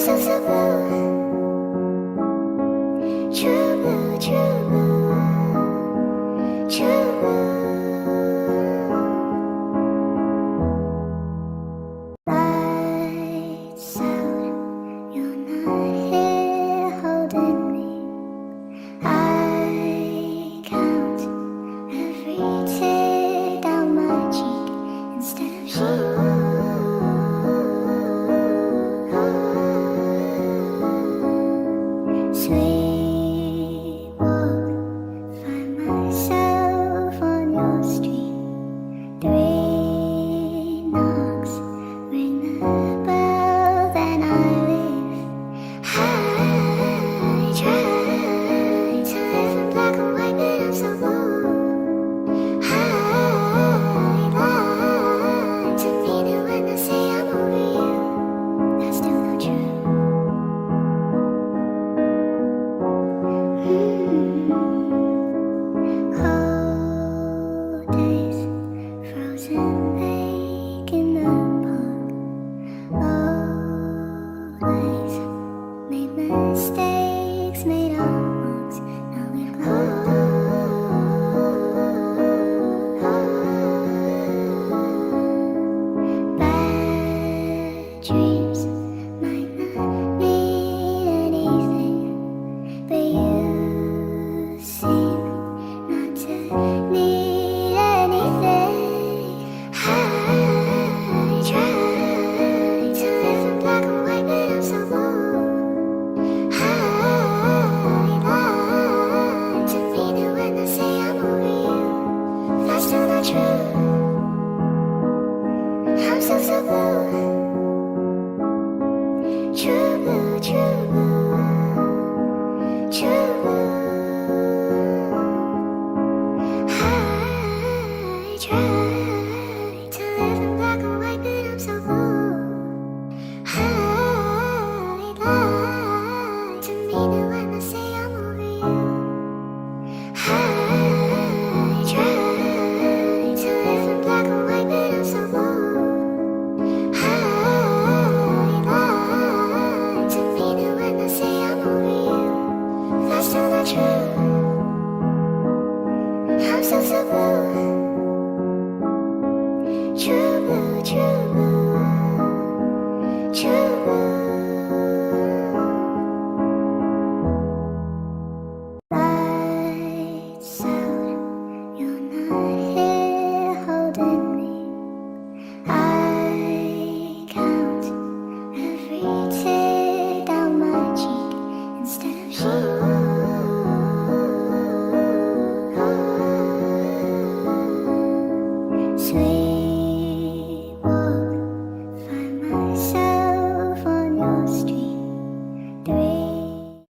so blue. True blue, true blue, true blue. Lights out, you're not here holding me. I count every tear down my cheek instead of sweet walk, find myself on your street. 3 knocks, ring the bell, then I leave. I try to live in black and white, but I'm so blue. I lie to mean it when I say I'm over you. That's still not true. Cold days, frozen lake in the park. Always made mistakes, made our marks. Now we're bad dreams might not mean anything, but you seem not to need anything. I try to live in black and white, but I'm so blue. I lie to mean it when I say I'm over you. That's still not true. I'm so blue. True blue, true blue, true blue. I try to live in black and white, but I'm so blue. I lie to mean it when I say I'm over you. I try to live in black and white, but I'm so blue. I lie to mean it when I say I'm over you. That's still not true. I'm so blue. True blue, true blue, true blue. Lights out, you're not here holding me. I count every tear down my cheek instead of sweet